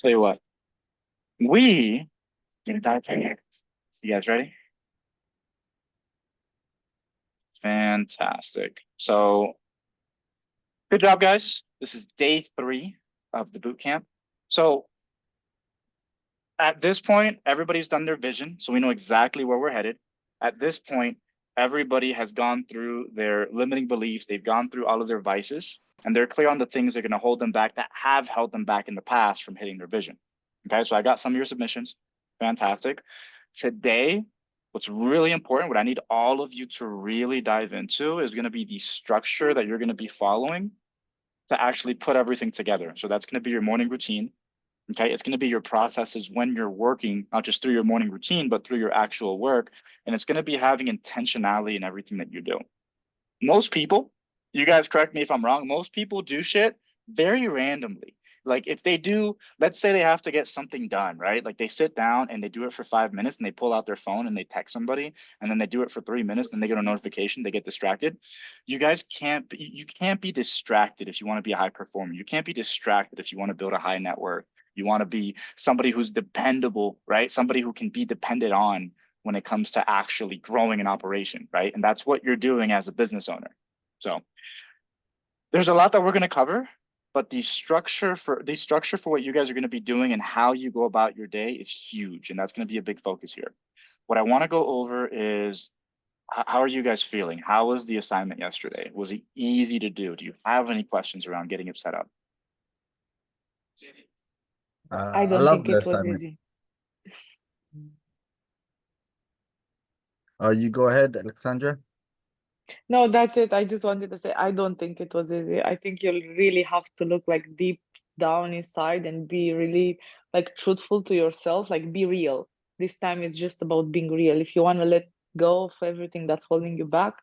Tell you what, we gonna dive right here. So you guys ready? Fantastic. So good job, guys. This is day 3 of the boot camp. So at this point, everybody's done their vision, so we know exactly where we're headed. At this point, everybody has gone through their limiting beliefs. They've gone through all of their vices, and they're clear on the things that are going to hold them back, that have held them back in the past from hitting their vision. Okay, so I got some of your submissions. Fantastic. Today, what's really important, what I need all of you to really dive into is going to be the structure that you're going to be following to actually put everything together. So that's going to be your morning routine. Okay, it's going to be your processes when you're working, not just through your morning routine, but through your actual work. And it's going to be having intentionality in everything that you do. Most people, you guys correct me if I'm wrong, most people do shit very randomly. Like if they do, let's say they have to get something done, right? Like they sit down and they do it for 5 minutes and they pull out their phone and they text somebody and then they do it for 3 minutes and they get a notification, they get distracted. You guys you can't be distracted if you want to be a high performer. You can't be distracted if you want to build a high network. You want to be somebody who's dependable, right? Somebody who can be depended on when it comes to actually growing an operation, right? And that's what you're doing as a business owner. So there's a lot that we're going to cover, but the structure for what you guys are going to be doing and how you go about your day is huge, and that's going to be a big focus here. What I want to go over is how are you guys feeling? How was the assignment yesterday? Was it easy to do? Do you have any questions around getting it set up? I I don't love think the it was assignment. easy. You go ahead, Alexandra. No, that's it. I just wanted to say I don't think it was easy. I think you'll really have to look like deep down inside and be really like truthful to yourself, like be real. This time it's just about being real. If you want to let go of everything that's holding you back,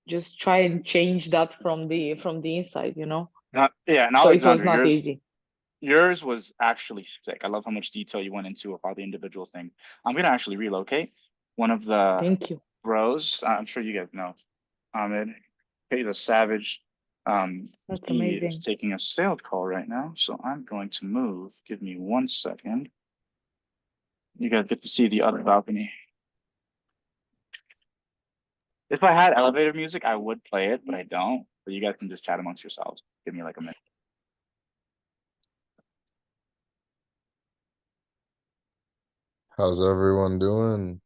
just try and change that from the inside, you know? Yeah, and So it was Alexandra, not easy. yours was actually sick. I love how much detail you went into with all the individual things. I'm gonna actually relocate one of the Thank you. bros. I'm sure you guys know Ahmed. He's a savage. That's He is amazing. taking a sales call right now, so I'm going to move. Give me 1 second. You guys get to see the other balcony. If I had elevator music, I would play it, but I don't. So you guys can just chat amongst yourselves. Give me like a minute. How's everyone doing?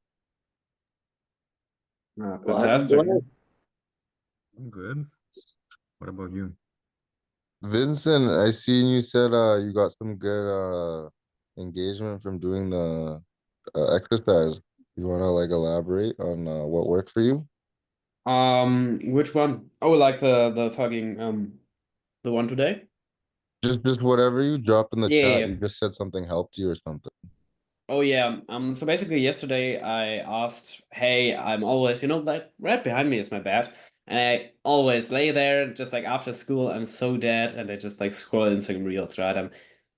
Fantastic. I'm good. What about you? Vincent, I seen you said you got some good engagement from doing the exercise. You wanna like elaborate on what worked for you? Which one? Oh, like the fucking the one today? Just whatever you drop in the Yeah, yeah, chat. yeah. You just said something helped you or something. Oh yeah. So basically yesterday I asked, hey, I'm always, like right behind me is my bed. And I always lay there just like after school, I'm so dead, and I just like scroll Instagram reels, right? I'm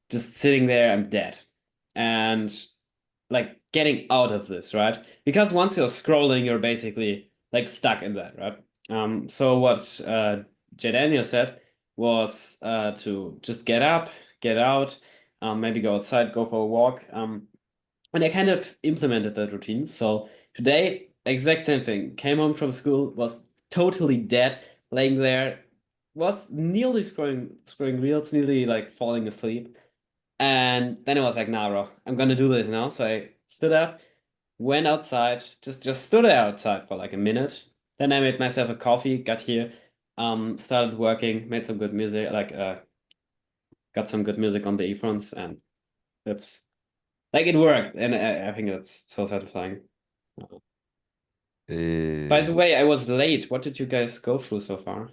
just sitting there, I'm dead. And like getting out of this, right? Because once you're scrolling, you're basically like stuck in that, right? So what J. Daniel said was to just get up, get out, maybe go outside, go for a walk. And I kind of implemented that routine. So today, exact same thing. Came home from school, was totally dead, laying there, was nearly scrolling reels, nearly like falling asleep. And then I was like, nah, bro, I'm gonna do this now. So I stood up, went outside, just stood there outside for like a minute. Then I made myself a coffee, got here, started working, made some good music, like got some good music on the earphones, and that's like it worked, and I think that's so satisfying. By the way, I was late. What did you guys go through so far?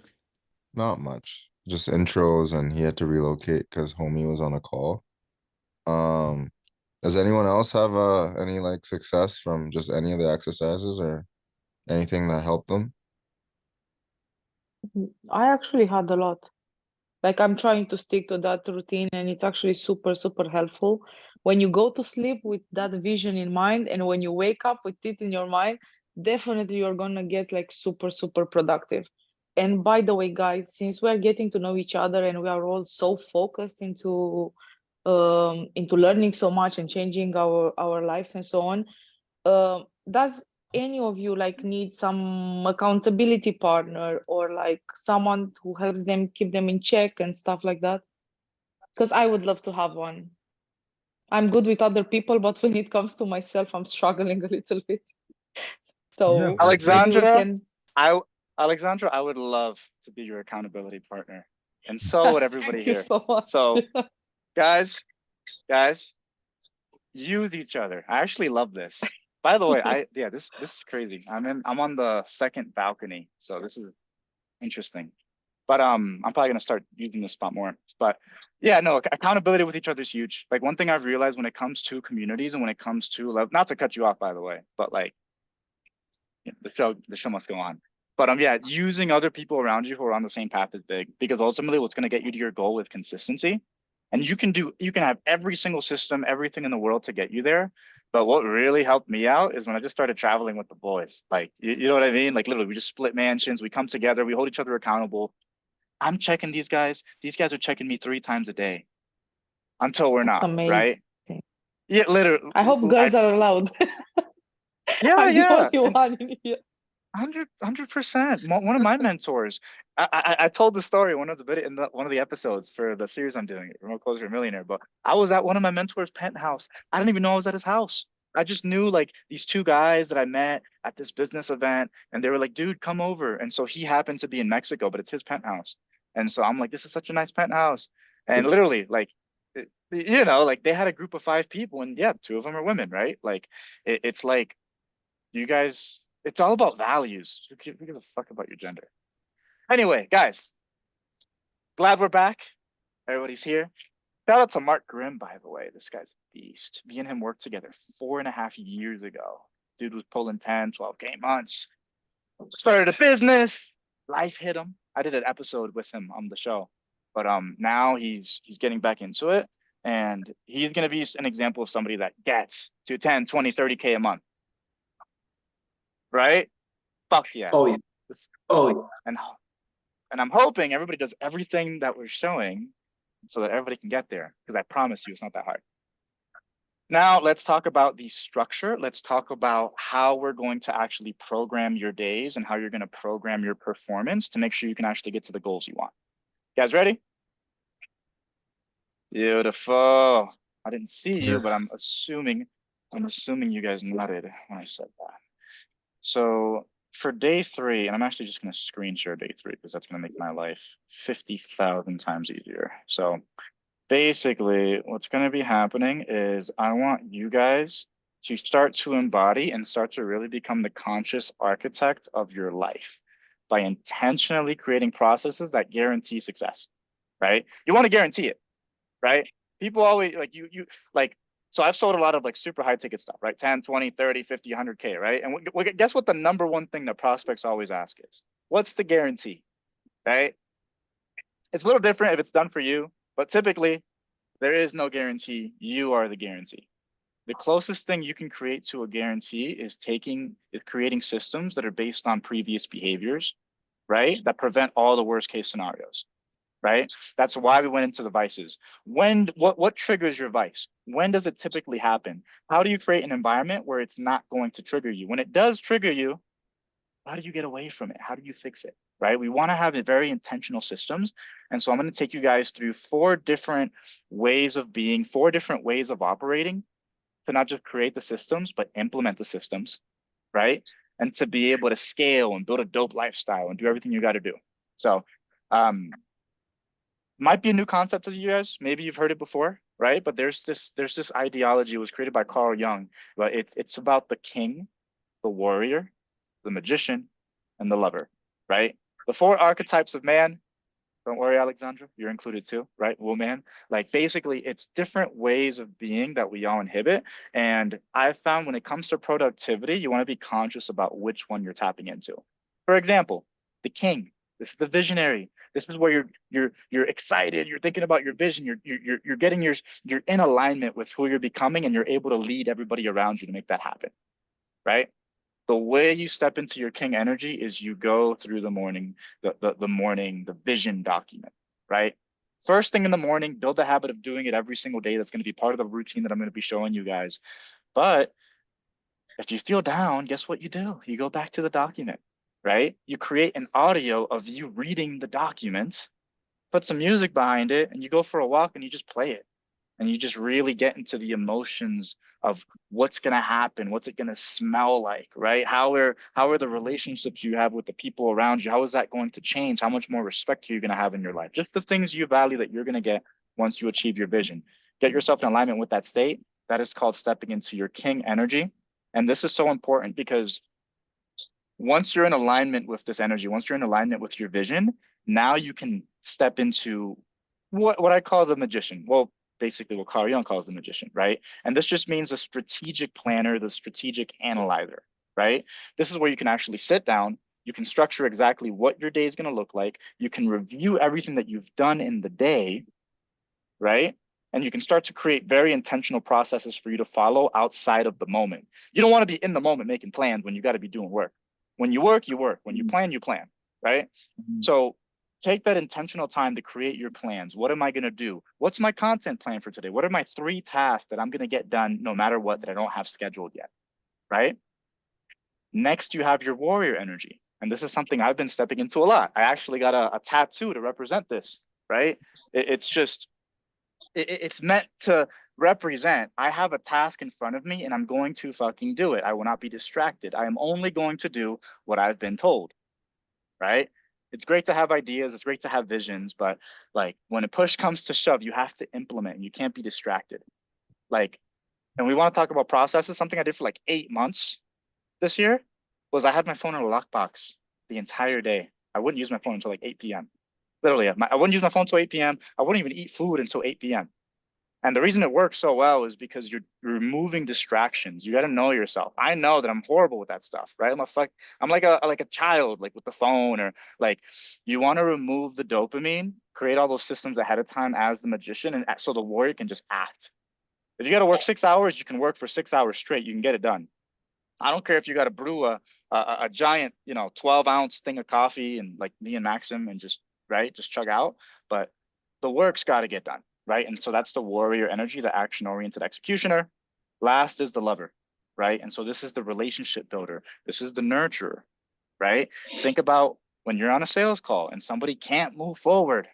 Not much. Just intros, and he had to relocate because homie was on a call. Um, does anyone else have any like success from just any of the exercises or anything that helped them? I actually had a lot. Like I'm trying to stick to that routine, and it's actually super, super helpful. When you go to sleep with that vision in mind, and when you wake up with it in your mind, definitely you're gonna get like super, super productive. And by the way, guys, since we're getting to know each other and we are all so focused into into learning so much and changing our lives and so on. Does any of you like need some accountability partner or like someone who helps them keep them in check and stuff like that? Because I would love to have one. I'm good with other people, but when it comes to myself, I'm struggling a little bit. So for maybe we Alexandra, can. Alexandra, I would love to be your accountability partner, and so would everybody Thank you here. so much. So, guys, use each other. I actually love this. By the way, this is crazy. I'm on the second balcony, so this is interesting. But I'm probably gonna start using this spot more. But yeah, no, accountability with each other is huge. Like one thing I've realized when it comes to communities and when it comes to love, not to cut you off, by the way, but like the show must go on. But yeah, using other people around you who are on the same path is big, because ultimately what's gonna get you to your goal is consistency. And you can have every single system, everything in the world to get you there. But what really helped me out is when I just started traveling with the boys. Like, you know what I mean? Like literally, we just split mansions, we come together, we hold each other accountable. I'm checking these guys are checking me 3 times a day until we're That's not, amazing. right? Yeah, literally. I hope girls are allowed. Yeah, I'm the yeah. only one in here. 100%. One of my mentors. I told the story one of one of the episodes for the series I'm doing, Remote Closer to Millionaire. But I was at one of my mentors' penthouse. I didn't even know I was at his house. I just knew like these 2 guys that I met at this business event, and they were like, "Dude, come over." And so he happened to be in Mexico, but it's his penthouse. And so I'm like, "This is such a nice penthouse." And literally, like, like they had a group of 5 people, and yeah, 2 of them are women, right? Like, it's like you guys, it's all about values. Who gives a fuck about your gender? Anyway, guys, glad we're back. Everybody's here. Shout out to Mark Grimm, by the way. This guy's a beast. Me and him worked together 4.5 years ago. Dude was pulling 10, 12K months. Started a business. Life hit him. I did an episode with him on the show. But now he's getting back into it. And he's gonna be an example of somebody that gets to 10, 20, 30K a month. Right? Fuck yeah. Oh yeah. Oh yeah. And I'm hoping everybody does everything that we're showing so that everybody can get there, because I promise you it's not that hard. Now let's talk about the structure. Let's talk about how we're going to actually program your days and how you're going to program your performance to make sure you can actually get to the goals you want. You guys ready? Beautiful. I didn't see you, but I'm assuming you guys nodded when I said that. So for day 3, and I'm actually just going to screen share day 3 because that's going to make my life 50,000 times easier. So basically what's going to be happening is I want you guys to start to embody and start to really become the conscious architect of your life by intentionally creating processes that guarantee success, right? You want to guarantee it, right? People always like like, so I've sold a lot of like super high ticket stuff, right? 10, 20, 30, 50, 100K, right? And guess what the number one thing that prospects always ask is, what's the guarantee, right? It's a little different if it's done for you, but typically there is no guarantee. You are the guarantee. The closest thing you can create to a guarantee is creating systems that are based on previous behaviors, right? That prevent all the worst case scenarios, right? That's why we went into the vices. What triggers your vice? When does it typically happen? How do you create an environment where it's not going to trigger you? When it does trigger you, how do you get away from it? How do you fix it, right? We want to have very intentional systems. And so I'm going to take you guys through 4 different ways of being, 4 different ways of operating to not just create the systems, but implement the systems, right? And to be able to scale and build a dope lifestyle and do everything you got to do. So might be a new concept to you guys. Maybe you've heard it before, right? But there's this ideology. It was created by Carl Jung, but it's about the king, the warrior, the magician, and the lover, right? The 4 archetypes of man. Don't worry, Alexandra, you're included too, right? Woman. Like basically, it's different ways of being that we all inhibit. And I've found when it comes to productivity, you want to be conscious about which one you're tapping into. For example, the king. This is the visionary. This is where you're excited. You're thinking about your vision. You're getting you're in alignment with who you're becoming, and you're able to lead everybody around you to make that happen, right? The way you step into your king energy is you go through the morning, the vision document, right? First thing in the morning, build the habit of doing it every single day. That's going to be part of the routine that I'm going to be showing you guys. But if you feel down, guess what you do? You go back to the document, right? You create an audio of you reading the document, put some music behind it, and you go for a walk and you just play it. And you just really get into the emotions of what's going to happen, what's it going to smell like, right? How are the relationships you have with the people around you? How is that going to change? How much more respect are you going to have in your life? Just the things you value that you're going to get once you achieve your vision. Get yourself in alignment with that state. That is called stepping into your king energy. And this is so important because once you're in alignment with this energy, once you're in alignment with your vision, now you can step into what I call the magician. Well, basically what Carl Jung calls the magician, right? And this just means the strategic planner, the strategic analyzer, right? This is where you can actually sit down, you can structure exactly what your day is going to look like, you can review everything that you've done in the day, right? And you can start to create very intentional processes for you to follow outside of the moment. You don't want to be in the moment making plans when you got to be doing work. When you work, you work. When you plan, right? So take that intentional time to create your plans. What am I going to do? What's my content plan for today? What are my 3 tasks that I'm going to get done no matter what that I don't have scheduled yet, right? Next, you have your warrior energy. And this is something I've been stepping into a lot. I actually got a tattoo to represent this, right? It's just, it's meant to represent, I have a task in front of me and I'm going to fucking do it. I will not be distracted. I am only going to do what I've been told, right? It's great to have ideas, it's great to have visions, but like when a push comes to shove, you have to implement and you can't be distracted. Like, and we want to talk about processes. Something I did for like 8 months this year was I had my phone in a lockbox the entire day. I wouldn't use my phone until like 8 p.m. Literally, I wouldn't use my phone until 8 p.m. I wouldn't even eat food until 8 p.m. And the reason it works so well is because you're removing distractions. You got to know yourself. I know that I'm horrible with that stuff, right? I'm like a child, like with the phone, or like you want to remove the dopamine, create all those systems ahead of time as the magician, and so the warrior can just act. If you got to work 6 hours, you can work for 6 hours straight. You can get it done. I don't care if you got to brew a giant, 12-ounce thing of coffee and like me and Maxim and just just chug out, but the work's got to get done, right? And so that's the warrior energy, the action-oriented executioner. Last is the lover, right? And so this is the relationship builder. This is the nurturer, right? Think about when you're on a sales call and somebody can't move forward,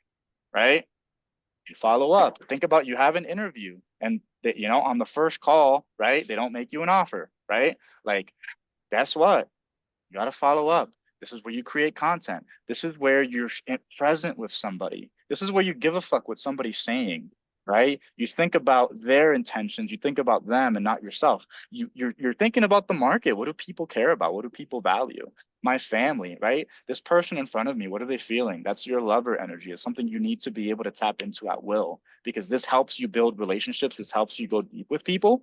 right? You follow up. Think about you have an interview and that, on the first call, right? They don't make you an offer, right? Like, guess what? You got to follow up. This is where you create content. This is where you're present with somebody. This is where you give a fuck what somebody's saying, right? You think about their intentions. You think about them and not yourself. You're thinking about the market. What do people care about? What do people value? My family, right? This person in front of me, what are they feeling? That's your lover energy. It's something you need to be able to tap into at will because this helps you build relationships. This helps you go deep with people.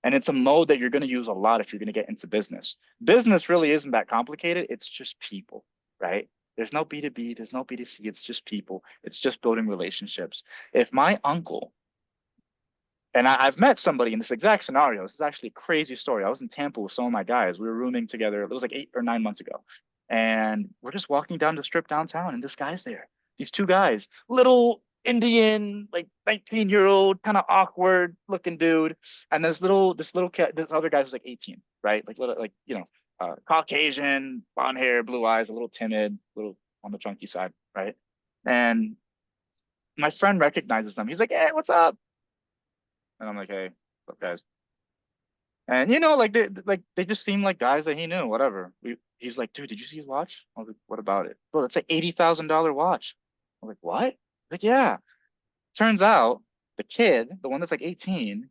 And it's a mode that you're going to use a lot if you're going to get into business. Business really isn't that complicated. It's just people, right? There's no B2B, there's no B2C. It's just people. It's just building relationships. If my uncle, and I've met somebody in this exact scenario, this is actually a crazy story. I was in Tampa with some of my guys. We were rooming together. It was like 8 or 9 months ago. And we're just walking down the strip downtown, and this guy's there. These 2 guys, little Indian, like 19-year-old, kind of awkward looking dude, and this little cat, this other guy was like 18, right? Like little, like Caucasian, blonde hair, blue eyes, a little timid, a little on the chunky side, right? And my friend recognizes them. He's like, "Hey, what's up?" And I'm like, "Hey, what's up, guys?" And like they just seem like guys that he knew, whatever. He's like, "Dude, did you see his watch?" I was like, "What about it?" "Bro, it's like $80,000 watch." I'm like, "What?" Like, yeah. Turns out the kid, the one that's like 18,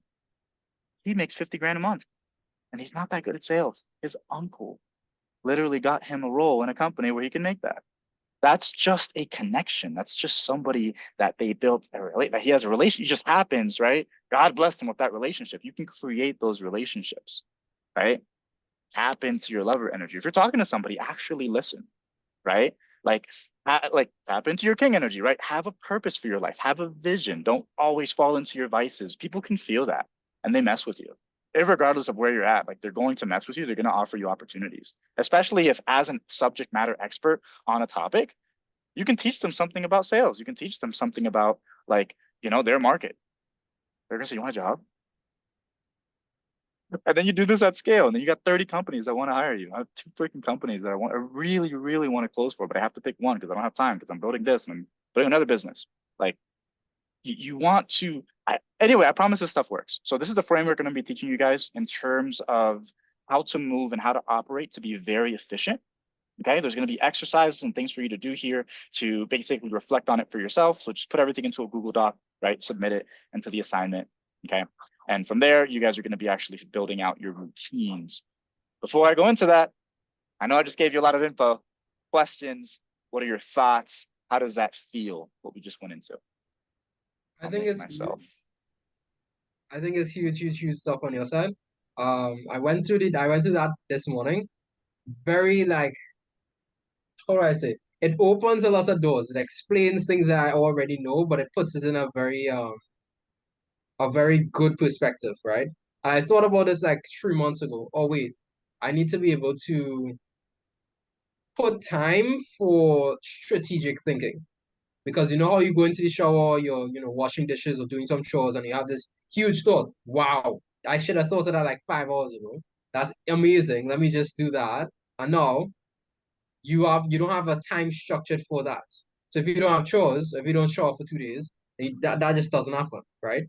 he makes 50 grand a month and he's not that good at sales. His uncle literally got him a role in a company where he can make that. That's just a connection. That's just somebody that they built that he has a relation. It just happens, right? God blessed him with that relationship. You can create those relationships, right? Tap into your lover energy. If you're talking to somebody, actually listen, right? Like tap into your king energy, right? Have a purpose for your life. Have a vision. Don't always fall into your vices. People can feel that and they mess with you. Regardless of where you're at, like they're going to mess with you. They're going to offer you opportunities, especially if as a subject matter expert on a topic, You can teach them something about sales. You can teach them something about like, you know, their market. They're gonna say, you want a job? And then you do this at scale, and then you got 30 companies that want to hire you. I have 2 freaking companies that I really, really want to close for, but I have to pick one because I don't have time because I'm building this and I'm building another business. Like you want to, anyway, I promise this stuff works. So this is the framework I'm going to be teaching you guys in terms of how to move and how to operate to be very efficient. Okay, there's going to be exercises and things for you to do here to basically reflect on it for yourself. So just put everything into a Google Doc, right? Submit it into the assignment. Okay. And from there, you guys are going to be actually building out your routines. Before I go into that, I know I just gave you a lot of info. Questions? What are your thoughts? How does that feel? What we just went into? I think it's myself. I think it's huge stuff on your side. I went through that this morning. Very like, how do I say? It opens a lot of doors. It explains things that I already know, but it puts it in a very good perspective, right? And I thought about this like 3 months ago. Oh wait, I need to be able to put time for strategic thinking. Because you know how you go into the shower, you're, washing dishes or doing some chores, and you have this huge thought. Wow, I should have thought of that like 5 hours ago. That's amazing. Let me just do that. And now you don't have a time structured for that. So if you don't have chores, if you don't shower for 2 days, that just doesn't happen, right?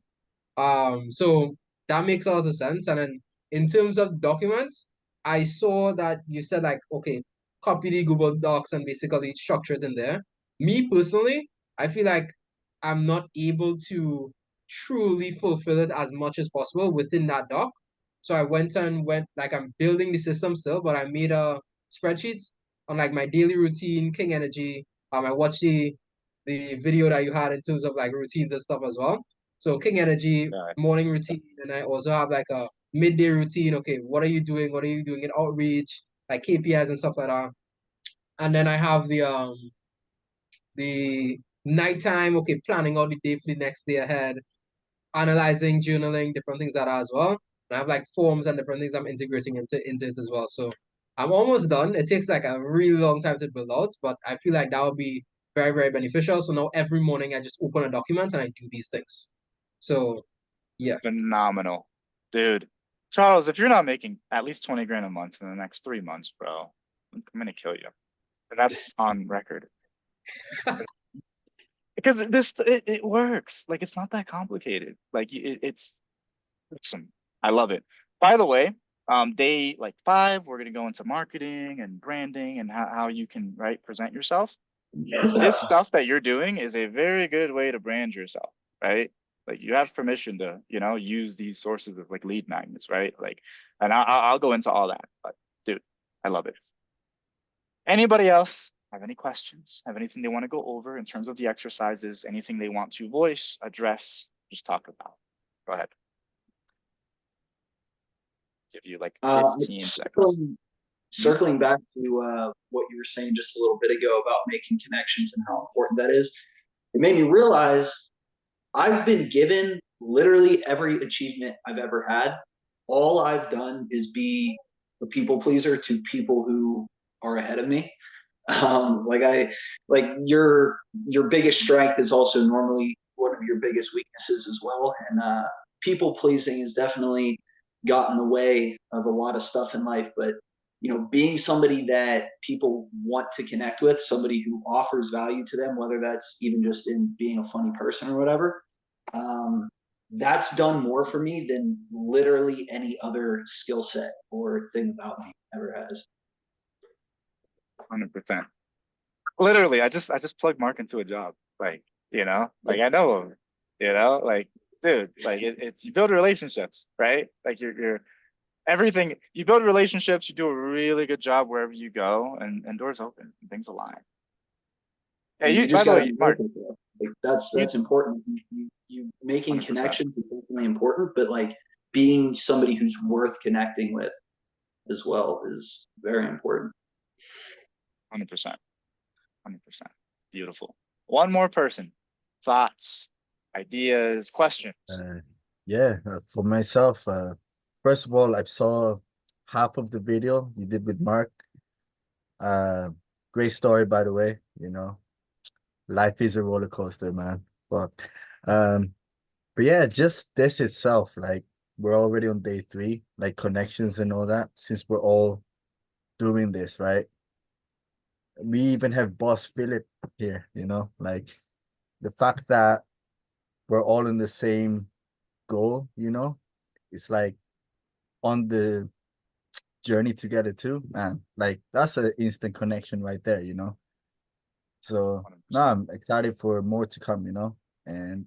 So that makes a lot of sense. And then in terms of documents, I saw that you said like, okay, copy the Google Docs and basically structure it in there. Me personally, I feel like I'm not able to truly fulfill it as much as possible within that doc. So I went like I'm building the system still, but I made a spreadsheet on like my daily routine, King Energy. I watched the video that you had in terms of like routines and stuff as well. So King Energy, morning routine, and I also have like a midday routine. Okay, what are you doing? What are you doing in outreach, like KPIs and stuff like that. And then I have the nighttime, okay, planning out the day for the next day ahead, analyzing, journaling, different things like that as well. And I have like forms and different things I'm integrating into it as well. So I'm almost done. It takes like a really long time to build out, but I feel like that would be very, very beneficial. So now every morning I just open a document and I do these things. So yeah. Phenomenal. Dude. Charles, if you're not making at least 20 grand a month in the next 3 months, bro, I'm gonna kill you. And that's on record. Because it works. Like it's not that complicated. Like it's awesome. I love it. By the way, day like 5, we're gonna go into marketing and branding and how you can present yourself. This stuff that you're doing is a very good way to brand yourself, right? Like you have permission to, use these sources of like lead magnets, right? Like, and I'll go into all that, but dude, I love it. Anybody else have any questions? Have anything they want to go over in terms of the exercises? Anything they want to voice, address, just talk about? Go ahead. Give you like 15 seconds. Circling back to what you were saying just a little bit ago about making connections and how important that is, it made me realize I've been given literally every achievement I've ever had. All I've done is be a people pleaser to people who are ahead of me. Like your biggest strength is also normally one of your biggest weaknesses as well. And people pleasing has definitely gotten in the way of a lot of stuff in life. But being somebody that people want to connect with, somebody who offers value to them, whether that's even just in being a funny person or whatever, that's done more for me than literally any other skill set or thing about me ever has. 100%. Literally, I just plugged Mark into a job. Like, like I know him, like, dude, like it's you build relationships, right? Like you're everything, you build relationships, you do a really good job wherever you go, and doors open and things align. Hey, you just by the got way, Mark, like that's important. You making 100%. connections is definitely important, but like being somebody who's worth connecting with as well is very important. 100%. 100%. Beautiful. One more person. Thoughts, ideas, questions. Yeah, for myself, first of all, I saw half of the video you did with Mark. Great story, by the way, life is a roller coaster, man. Fuck. But yeah, just this itself, like we're already on day 3, like connections and all that, since we're all doing this, right? We even have Boss Philip here, like the fact that we're all in the same goal, it's like on the journey together too, man. Like that's an. Connection right there. So no, 100%. I'm excited for more to come. And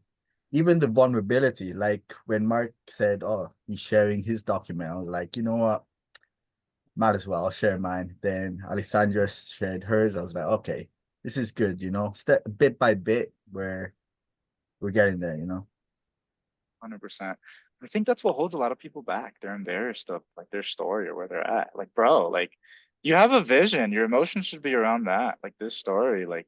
even the vulnerability, like when Mark said, "Oh, he's sharing his document," I was like, you know what? Might as well, I'll share mine. Then Alexandra shared hers. I was like, okay, this is good. Step bit by bit, where we're getting there. 100%. I think that's what holds a lot of people back. They're embarrassed of like their story or where they're at. Like, bro, like you have a vision. Your emotions should be around that. Like this story, like,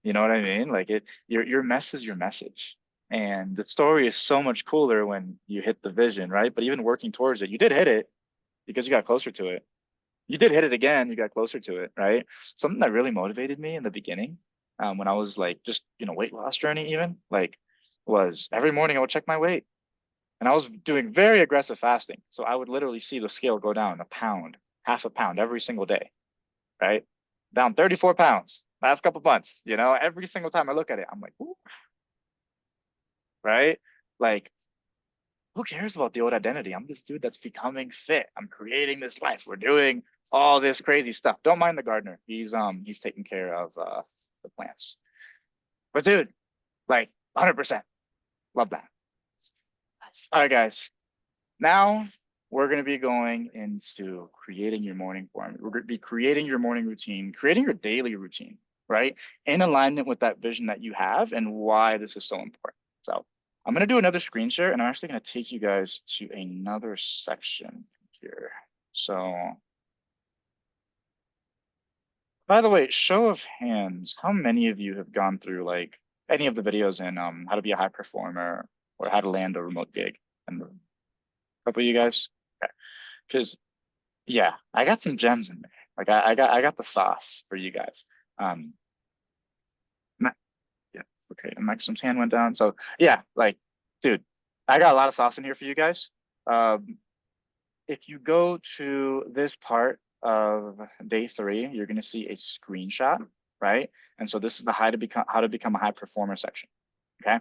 you know what I mean? Like your mess is your message. And the story is so much cooler when you hit the vision, right? But even working towards it, you did hit it because you got closer to it. You did hit it again, you got closer to it, right? Something that really motivated me in the beginning, when I was like just, weight loss journey even, like was every morning I would check my weight. And I was doing very aggressive fasting. So I would literally see the scale go down a pound, half a pound every single day, right? Down 34 pounds last couple months, every single time I look at it, I'm like, ooh, right? Like, who cares about the old identity? I'm this dude that's becoming fit. I'm creating this life. We're doing all this crazy stuff. Don't mind the gardener. He's taking care of the plants. But dude, like 100%. Love that. All right, guys. Now we're going to be going into creating your morning form. We're going to be creating your morning routine, creating your daily routine, right? In alignment with that vision that you have and why this is so important. So I'm going to do another screen share and I'm actually going to take you guys to another section here. So by the way, show of hands, how many of you have gone through like any of the videos in how to be a high performer or how to land a remote gig? And a couple of you guys? Okay. Because yeah, I got some gems in there. Like I got the sauce for you guys. Um, Ma- yeah, okay. And Maxim's hand went down. So yeah, like, dude, I got a lot of sauce in here for you guys. Um, if you go to this part of day 3, you're gonna see a screenshot, right? And so this is the how to become a high performer section. Okay.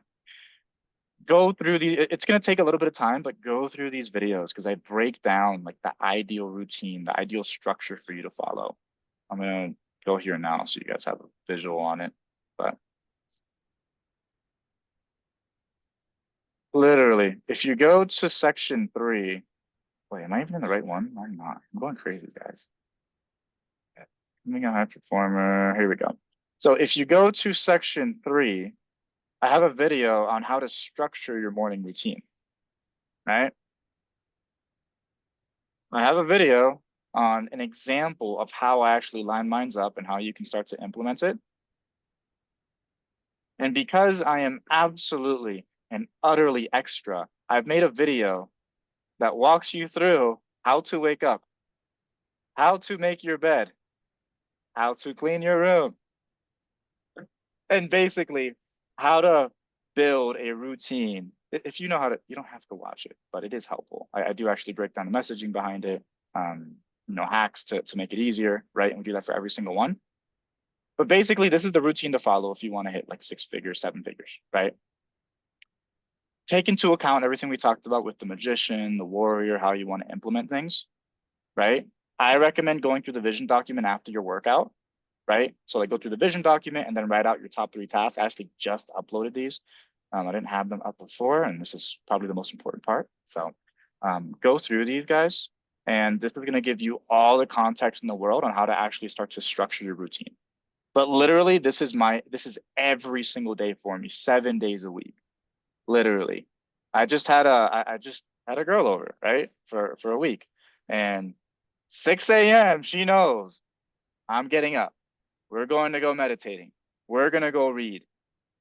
Go through it's going to take a little bit of time, but go through these videos because I break down like the ideal routine, the ideal structure for you to follow. I'm going to go here now so you guys have a visual on it. But literally, if you go to section 3, wait, am I even in the right one? I'm not. I'm going crazy, guys. Becoming a high performer. Here we go. So if you go to section 3, I have a video on how to structure your morning routine, right? I have a video on an example of how I actually line mines up and how you can start to implement it. And because I am absolutely and utterly extra, I've made a video that walks you through how to wake up, how to make your bed, how to clean your room, and basically how to build a routine. If you know how to, you don't have to watch it, but it is helpful. I do actually break down the messaging behind it, hacks to make it easier, right? And we do that for every single one. But basically, this is the routine to follow if you want to hit like 6 figures, 7 figures, right? Take into account everything we talked about with the magician, the warrior, how you want to implement things, right? I recommend going through the vision document after your workout, right? So like go through the vision document and then write out your top 3 tasks. I actually just uploaded these. I didn't have them up before, and this is probably the most important part. So go through these guys, and this is going to give you all the context in the world on how to actually start to structure your routine. But literally, this is every single day for me, 7 days a week. Literally. I just had a girl over, right? For a week. And 6 a.m., she knows I'm getting up. We're going to go meditating. We're gonna go read.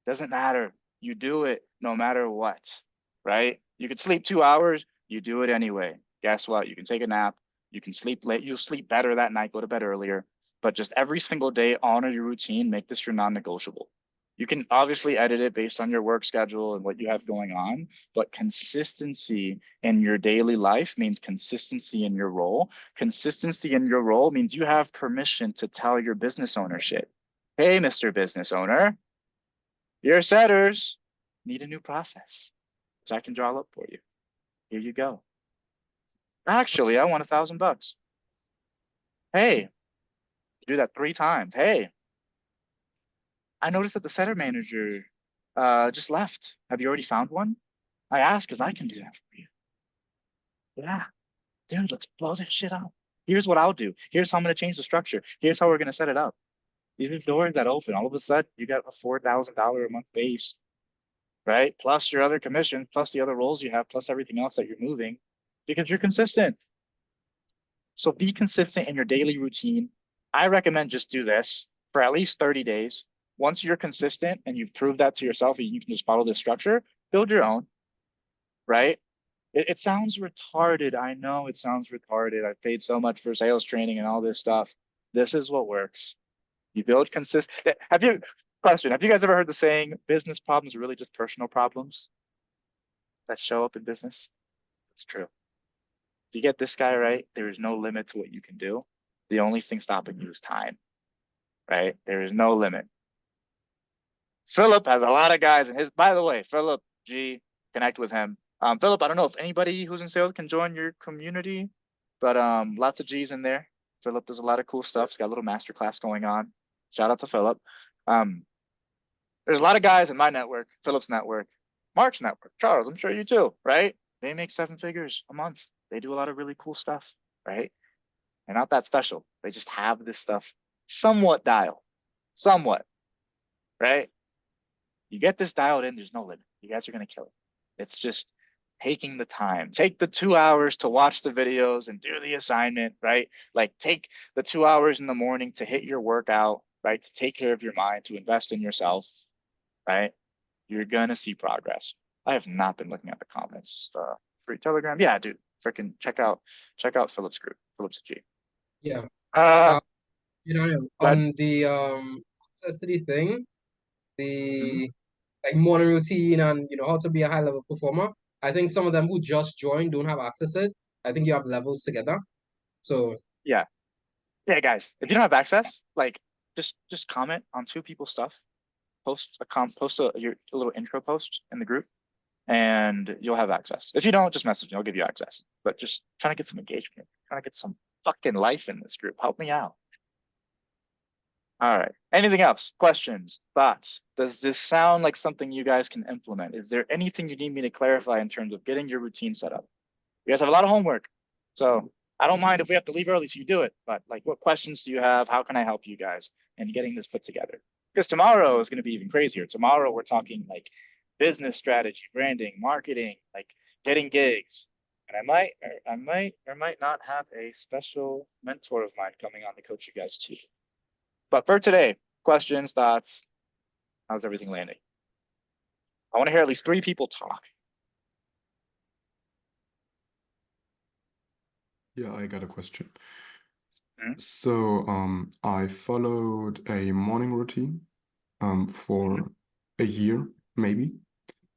Doesn't matter. You do it no matter what, right? You could sleep 2 hours, you do it anyway. Guess what? You can take a nap, you can sleep late, you'll sleep better that night, go to bed earlier. But just every single day, honor your routine, make this your non-negotiable. You can obviously edit it based on your work schedule and what you have going on, but consistency in your daily life means consistency in your role. Consistency in your role means you have permission to tell your business owner shit. Hey, Mr. Business Owner, your setters need a new process, which I can draw up for you. Here you go. Actually, I want $1,000. Hey, do that 3 times. Hey, I noticed that the setter manager just left. Have you already found one? I asked because I can do that for you. Yeah, dude, let's blow this shit up. Here's what I'll do. Here's how I'm gonna change the structure. Here's how we're gonna set it up. These are doors that open. All of a sudden, you got a $4,000 a month base, right? Plus your other commission, plus the other roles you have, plus everything else that you're moving, because you're consistent. So be consistent in your daily routine. I recommend just do this for at least 30 days. Once you're consistent and you've proved that to yourself, and you can just follow this structure, build your own, right? It sounds retarded. I know it sounds retarded. I've paid so much for sales training and all this stuff. This is what works. You build consistent. Have you guys ever heard the saying, business problems are really just personal problems that show up in business? It's true. If you get this guy right, there is no limit to what you can do. The only thing stopping you is time, right? There is no limit. Philip has a lot of guys in his, by the way, Philip G, connect with him. Philip, I don't know if anybody who's in sales can join your community, but lots of G's in there. Philip does a lot of cool stuff. He's got a little masterclass going on. Shout out to Philip. There's a lot of guys in my network, Philip's network, Mark's network, Charles, I'm sure you too, right? They make 7 figures a month. They do a lot of really cool stuff, right? They're not that special. They just have this stuff somewhat dialed, somewhat, right? You get this dialed in, there's no limit. You guys are going to kill it. It's just taking the time. Take the 2 hours to watch the videos and do the assignment, right? Like take the 2 hours in the morning to hit your workout, right? To take care of your mind, to invest in yourself, right? You're going to see progress. I have not been looking at the comments. Free Telegram. Yeah, dude, freaking check out Philip's group, Philip's G. Yeah. Uh, You know, Go ahead. on the necessity thing, Mhm. the like morning routine and how to be a high level performer. I think some of them who just joined don't have access to it. I think you have levels together. So Yeah. Yeah, guys, if you don't have access, like just comment on 2 people's stuff. Post a little intro post in the group and you'll have access. If you don't, just message me. I'll give you access. But just trying to get some engagement, trying to get some fucking life in this group. Help me out. All right. Anything else? Questions? Thoughts? Does this sound like something you guys can implement? Is there anything you need me to clarify in terms of getting your routine set up? You guys have a lot of homework. So I don't mind if we have to leave early so you do it. But like, what questions do you have? How can I help you guys in getting this put together? Because tomorrow is going to be even crazier. Tomorrow we're talking like business strategy, branding, marketing, like getting gigs. And I might not have a special mentor of mine coming on to coach you guys too. But for today, questions, thoughts, how's everything landing? I want to hear at least 3 people talk. Yeah, I got a question. Mhm. So, I followed a morning routine, for a year, maybe.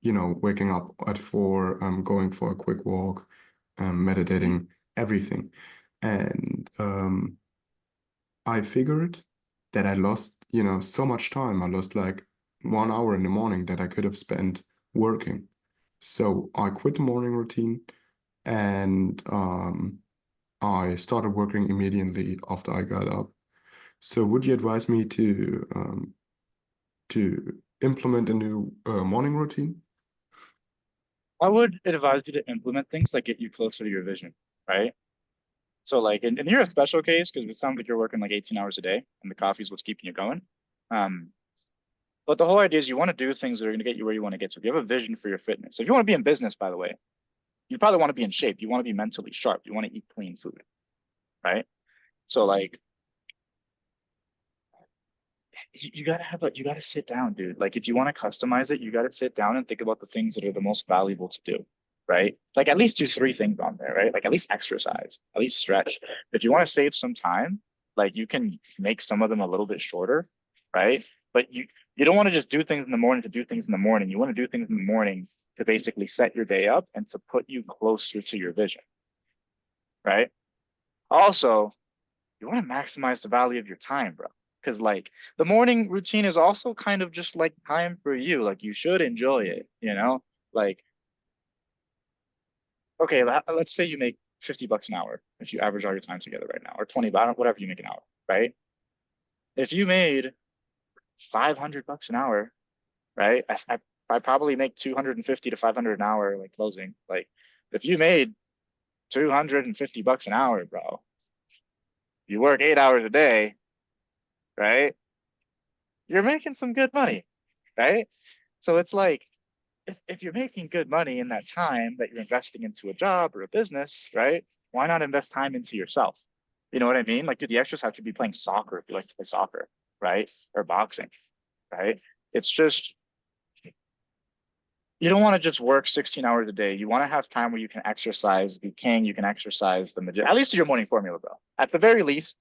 Waking up at 4, going for a quick walk, meditating, everything. And I figured that I lost, so much time. I lost like 1 hour in the morning that I could have spent working. So I quit the morning routine and I started working immediately after I got up. So would you advise me to implement a new morning routine? I would advise you to implement things that get you closer to your vision, right? So like, and you're a special case because it sounds like you're working like 18 hours a day and the coffee is what's keeping you going. Um, but the whole idea is you want to do things that are going to get you where you want to get to. If you have a vision for your fitness, if you want to be in business, by the way, you probably want to be in shape. You want to be mentally sharp. You want to eat clean food, right? So like, you gotta you gotta sit down, dude. Like if you want to customize it, you gotta sit down and think about the things that are the most valuable to do, right? Like at least do 3 things on there, right? Like at least exercise, at least stretch. If you want to save some time, like you can make some of them a little bit shorter, right? But You don't want to just do things in the morning to do things in the morning. You want to do things in the morning to basically set your day up and to put you closer to your vision, right? Also, you want to maximize the value of your time, bro. Because like the morning routine is also kind of just like time for you. Like you should enjoy it, you know? Like, okay, let's say you make $50 an hour if you average all your time together right now, or 20, whatever you make an hour, right? If you made $500 an hour, right? I probably make 250 to 500 an hour, like closing. Like if you made $250 an hour, bro, you work 8 hours a day, right? You're making some good money, right? So it's like if you're making good money in that time that you're investing into a job or a business, right? Why not invest time into yourself? You know what I mean? Like, dude, the exercise could be playing soccer if you like to play soccer, right? Or boxing, right? It's just you don't want to just work 16 hours a day. You want to have time where you can exercise the king, you can exercise the at least your morning formula, bro. At the very least,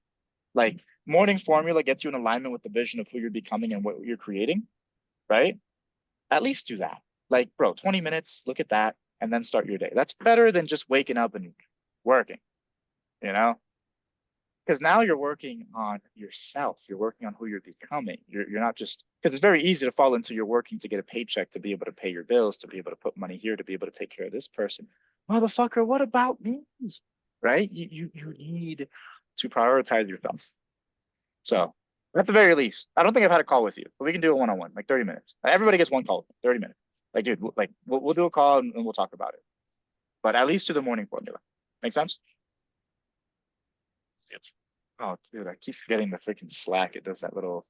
like morning formula gets you in alignment with the vision of who you're becoming and what you're creating, right? At least do that. Like, bro, 20 minutes, look at that, and then start your day. That's better than just waking up and working, you know? Because now you're working on yourself. You're working on who you're becoming. You're not just because it's very easy to fall into you're working to get a paycheck, to be able to pay your bills, to be able to put money here, to be able to take care of this person. Motherfucker, what about me? Right? You need to prioritize yourself. So at the very least, I don't think I've had a call with you, but we can do it one-on-one, like 30 minutes. Everybody gets one call, 30 minutes. Like, dude, like we'll do a call and we'll talk about it. But at least to the morning formula. Make sense? Oh, dude, I keep forgetting the freaking Slack. It does that little,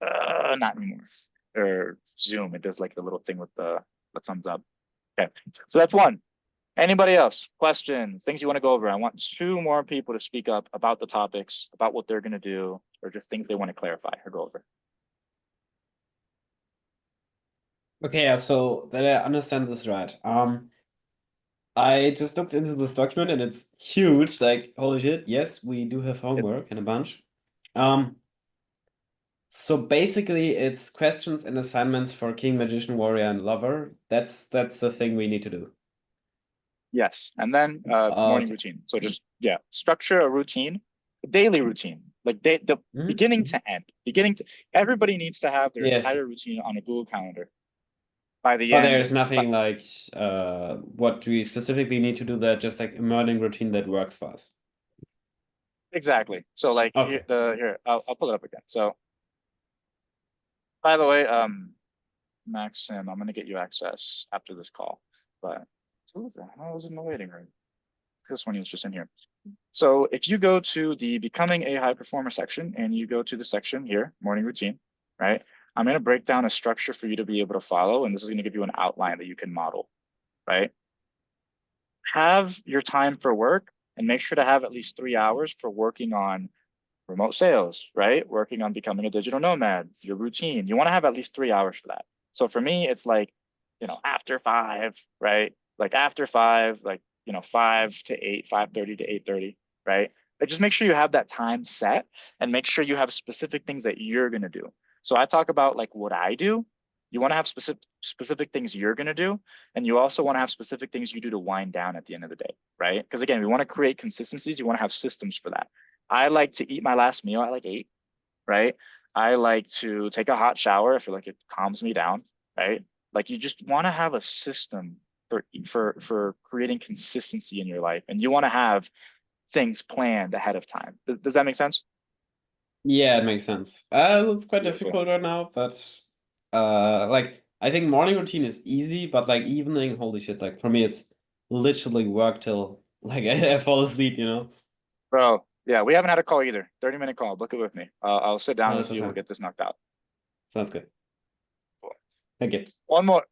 not anymore. Or Zoom, it does like the little thing with the thumbs up. Okay, so that's one. Anybody else? Questions, things you want to go over? I want 2 more people to speak up about the topics, about what they're going to do, or just things they want to clarify or go over. Okay, yeah, so that I understand this right. I just looked into this document and it's huge. Like, holy shit, yes, we do have homework and a bunch. So basically it's questions and assignments for King, Magician, Warrior, and Lover. That's the thing we need to do. Yes, and then morning Okay. routine. So just structure a routine, a daily routine, like the Mhm. beginning to end. Everybody needs to have their Yes. entire routine on a Google Calendar by the But end. there's nothing like what do we specifically need to do that, just like a morning routine that works for us. Exactly. So like Okay. here, I'll pull it up again. So by the way, Maxim, I'm gonna get you access after this call. But who the hell is in the waiting room? This one he was just in here. So if you go to the Becoming a High Performer section and you go to the section here, morning routine, right? I'm going to break down a structure for you to be able to follow, and this is going to give you an outline that you can model, right? Have your time for work and make sure to have at least 3 hours for working on remote sales, right? Working on becoming a digital nomad, your routine. You want to have at least 3 hours for that. So for me, it's like, after 5, right? Like after 5, like, 5 to 8, 5:30 to 8:30, right? But just make sure you have that time set and make sure you have specific things that you're going to do. So I talk about like what I do. You want to have specific things you're going to do. And you also want to have specific things you do to wind down at the end of the day, right? Because again, we want to create consistencies. You want to have systems for that. I like to eat my last meal at like 8, right? I like to take a hot shower. I feel like it calms me down, right? Like you just want to have a system for creating consistency in your life, and you want to have things planned ahead of time. Does that make sense? Yeah, it makes sense. It's quite Beautiful. difficult right now, but like I think morning routine is easy, but like evening, holy shit, like for me it's literally work till like I fall asleep, you know? Bro, yeah, we haven't had a call either. 30-minute call. Book it with me. I'll sit down and see if we'll 100%. get this knocked out. Sounds good. Cool. Thank you. One more.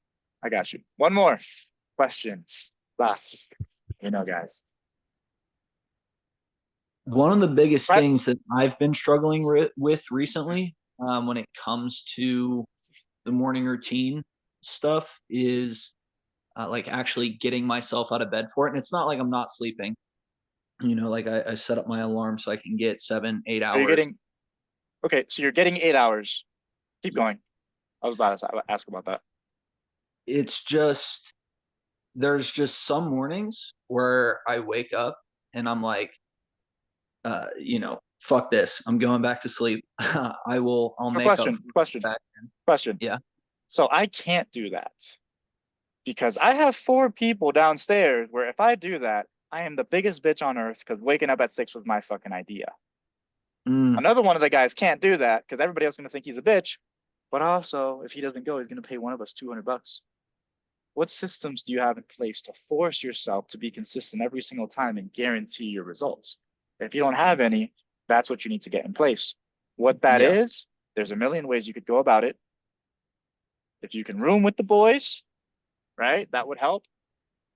I got you. One more. Questions. Thoughts. Guys. One of the biggest Right. things that I've been struggling with recently, when it comes to the morning routine stuff, is like actually getting myself out of bed for it. And it's not like I'm not sleeping. Like I set up my alarm so I can get 7, 8 Are you hours. getting okay? So you're getting 8 hours. Keep going. I was about to ask about that. It's just, there's just some mornings where I wake up and I'm like, fuck this. I'm going back to sleep. I'll So make up question. back. Yeah. So I can't do that because I have 4 people downstairs where if I do that, I am the biggest bitch on earth because waking up at 6 was my fucking idea. Another one of the guys can't do that because everybody else is gonna think he's a bitch. But also, if he doesn't go, he's gonna pay one of us $200. What systems do you have in place to force yourself to be consistent every single time and guarantee your results? If you don't have any, that's what you need to get in place. What that Yeah. is, there's a million ways you could go about it. If you can room with the boys, right, that would help.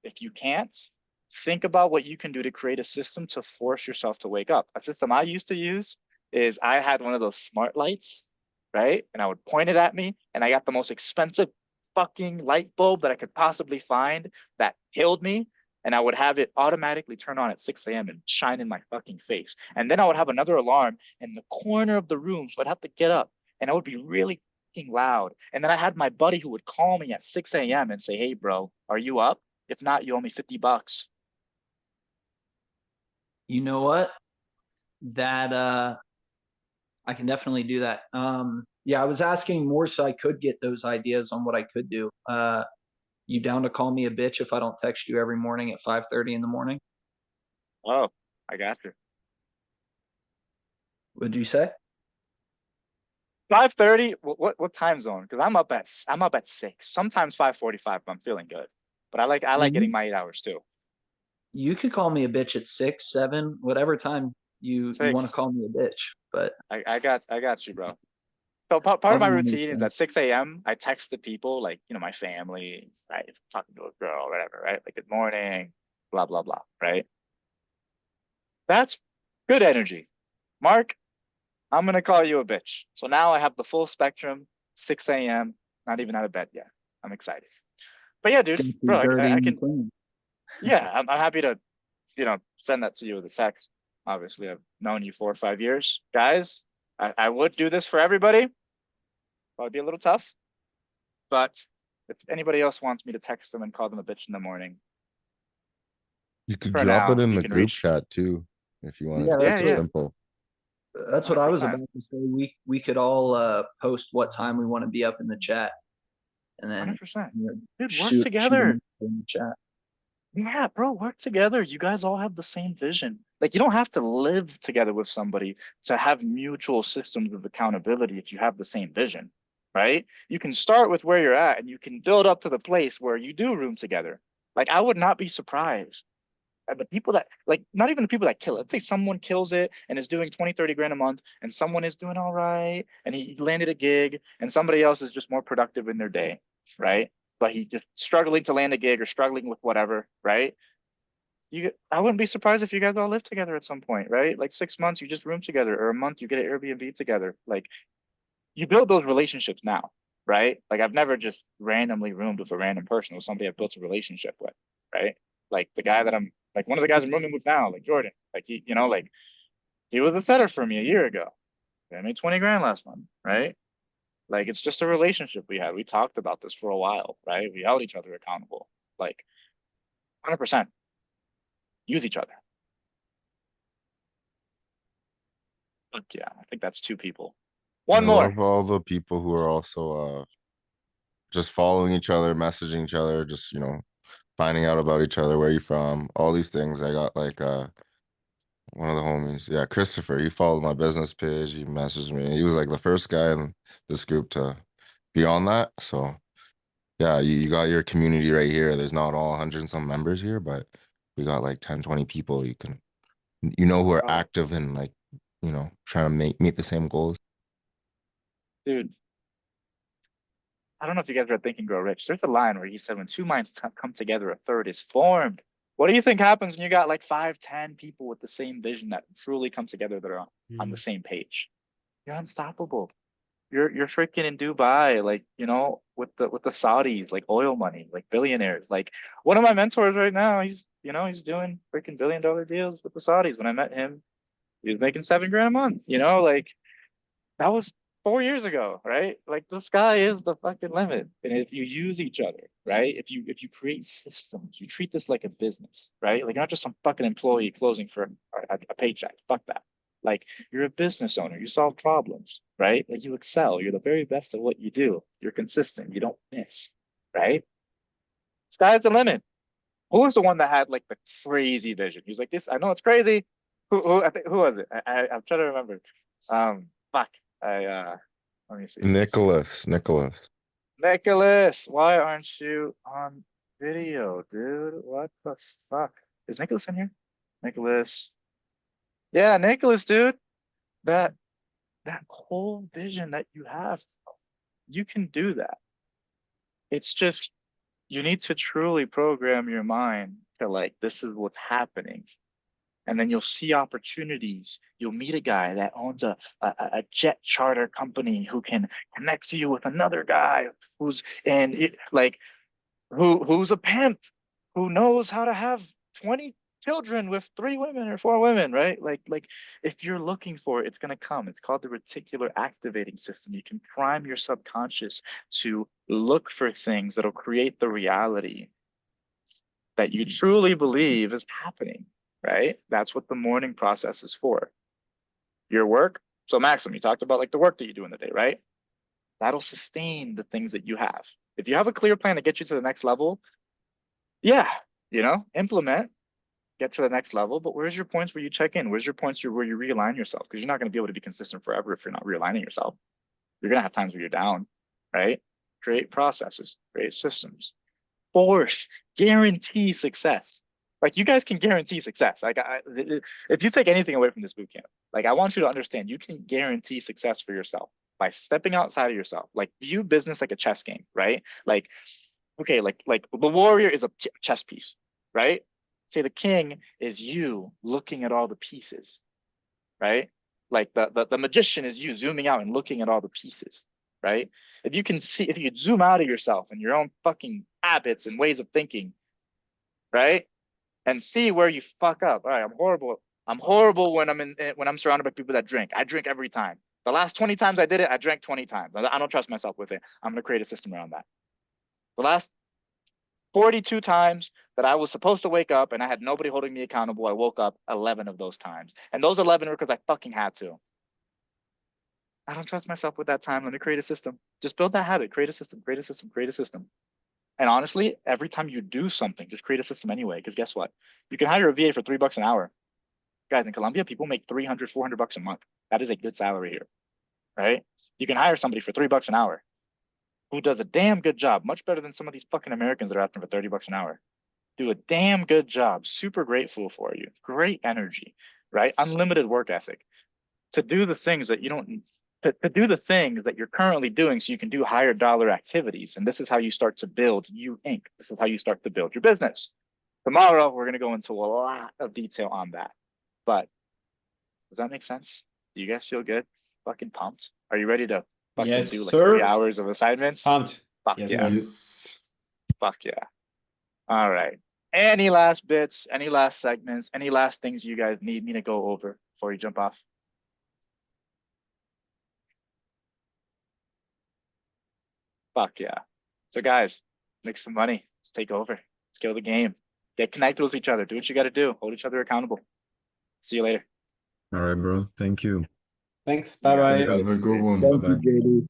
If you can't, think about what you can do to create a system to force yourself to wake up. A system I used to use is I had one of those smart lights, right? And I would point it at me, and I got the most expensive fucking light bulb that I could possibly find that killed me. And I would have it automatically turn on at 6 a.m. and shine in my fucking face. And then I would have another alarm in the corner of the room. So I'd have to get up and I would be really fucking loud. And then I had my buddy who would call me at 6 a.m. and say, "Hey, bro, are you up? If not, you owe me $50." You know what? That I can definitely do that. Yeah, I was asking more so I could get those ideas on what I could do. You down to call me a bitch if I don't text you every morning at 5:30 in the morning? Oh, I got you. What'd you say? 5:30. What time zone? Because I'm up at 6. Sometimes 5:45 if I'm feeling good. But I like getting my 8 hours too. You could call me a bitch at 6, 7, whatever time you want to 6. call me a bitch. But I got you, bro. So part I of my don't routine is understand. at 6 a.m. I text the people, like, my family, right? If I'm talking to a girl, whatever, right? Like, good morning, blah, blah, blah, right? That's good energy. Mark, I'm gonna call you a bitch. So now I have the full spectrum, 6 a.m., not even out of bed yet. I'm excited. But yeah, dude, Got bro, you dirty I and can, clean. yeah, I'm happy to, send that to you with a text. Obviously, I've known you 4 or 5 years. Guys, I would do this for everybody. Probably be a little tough. But if anybody else wants me to text them and call them a bitch in the morning, You could for drop it now, in you the can group reach. chat too, if you want Yeah, to keep Yeah, it yeah, simple. that's what I was 100%. about to say. We could all post what time we want to be up in the chat, and then 100%. you know, Dude, work shoot together. them in the chat. Yeah, bro, work together. You guys all have the same vision. Like, you don't have to live together with somebody to have mutual systems of accountability if you have the same vision, right? You can start with where you're at and you can build up to the place where you do room together. Like, I would not be surprised. The people that, like, not even the people that kill it. Let's say someone kills it and is doing 20, 30 grand a month, and someone is doing all right and he landed a gig, and somebody else is just more productive in their day, right? But he's just struggling to land a gig or struggling with whatever, right? I wouldn't be surprised if you guys all live together at some point, right? Like 6 months, you just room together, or a month, you get an Airbnb together. Like, you build those relationships now, right? Like, I've never just randomly roomed with a random person or somebody I've built a relationship with, right? Like the guy that I'm like one of the guys I'm rooming with now, like Jordan, like like he was a setter for me a year ago. I made 20 grand last month, right? Like, it's just a relationship we had. We talked about this for a while, right? We held each other accountable, like 100%. Use each other. Fuck yeah, I think that's 2 people. I One more. love all the people who are also just following each other, messaging each other, just finding out about each other, where you from, all these things. I got like one of the homies, yeah, Christopher. He followed my business page. He messaged me. He was like the first guy in this group to be on that. So yeah, you got your community right here. There's not all 100 and some members here, but we got like 10, 20 people who are Oh, active and like, trying to meet the same goals. dude, I don't know if you guys read Think and Grow Rich. There's a line where he said, when 2 minds come together, a third is formed. What do you think happens when you got like 5, 10 people with the same vision that truly come together that are on the same page? You're unstoppable. You're freaking in Dubai, like, with the Saudis, like oil money, like billionaires. Like, one of my mentors right now, he's doing freaking $1 billion deals with the Saudis. When I met him, he was making 7 grand a month, like, that was 4 years ago, right? Like the sky is the fucking limit. And if you use each other, right? If you create systems, you treat this like a business, right? Like you're not just some fucking employee closing for a paycheck. Fuck that. Like you're a business owner, you solve problems, right? Like you excel, you're the very best at what you do. You're consistent, you don't miss, right? Sky's the limit. Who was the one that had like the crazy vision? He was like, "This, I know it's crazy." I think, who was it? I'm trying to remember. Fuck. Let me see. Nicholas. Nicholas, why aren't you on video, dude? What the fuck? Is Nicholas in here? Nicholas. Yeah, Nicholas, dude. That that whole vision that you have, you can do that. It's just you need to truly program your mind to like, this is what's happening. And then you'll see opportunities. You'll meet a guy that owns a jet charter company who can connect you with another guy who's and it, like who's a pimp who knows how to have 20 children with 3 women or 4 women, right? Like if you're looking for it, it's gonna come. It's called the reticular activating system. You can prime your subconscious to look for things that'll create the reality that you truly believe is happening, right? That's what the morning process is for. Your work. So Maxim, you talked about like the work that you do in the day, right? That'll sustain the things that you have. If you have a clear plan to get you to the next level, yeah, implement, get to the next level. But where's your points where you check in? Where's your points where you realign yourself? Because you're not going to be able to be consistent forever if you're not realigning yourself. You're going to have times where you're down, right? Create processes, create systems, force, guarantee success. Like you guys can guarantee success. Like if you take anything away from this boot camp, like I want you to understand, you can guarantee success for yourself by stepping outside of yourself. Like view business like a chess game, right? Like okay, like the warrior is a chess piece, right? Say the king is you looking at all the pieces, right? Like the magician is you zooming out and looking at all the pieces, right? If you can see, if you could zoom out of yourself and your own fucking habits and ways of thinking, right? And see where you fuck up. All right, I'm horrible. I'm horrible when I'm surrounded by people that drink. I drink every time. The last 20 times I did it, I drank 20 times. I don't trust myself with it. I'm gonna create a system around that. The last 42 times that I was supposed to wake up and I had nobody holding me accountable, I woke up 11 of those times. And those 11 were because I fucking had to. I don't trust myself with that time. Let me create a system. Just build that habit. Create a system, create a system, create a system. And honestly, every time you do something, just create a system anyway. Because guess what? You can hire a VA for $3 an hour. Guys, in Colombia, people make 300, $400 a month. That is a good salary here, right? You can hire somebody for $3 an hour who does a damn good job, much better than some of these fucking Americans that are asking for $30 an hour. Do a damn good job. Super grateful for you. Great energy, right? Unlimited work ethic to do the things that you don't to do the things that you're currently doing so you can do higher dollar activities. And this is how you start to build you Inc. This is how you start to build your business. Tomorrow, we're going to go into a lot of detail on that. But does that make sense? Do you guys feel good? Fucking pumped? Are you ready to fucking Yes, do like sir. 3 hours of assignments? Pumped. Fuck Yes, yeah. sir. Yes. Fuck yeah. All right. Any last bits, any last segments, any last things you guys need me to go over before you jump off? Fuck yeah. So guys, make some money. Let's take over. Let's kill the game. Get connected with each other. Do what you got to do. Hold each other accountable. See you later. All right, bro. Thanks. Thanks. Yeah. Bye Have a bye. good one. Thank Bye-bye. you, JD.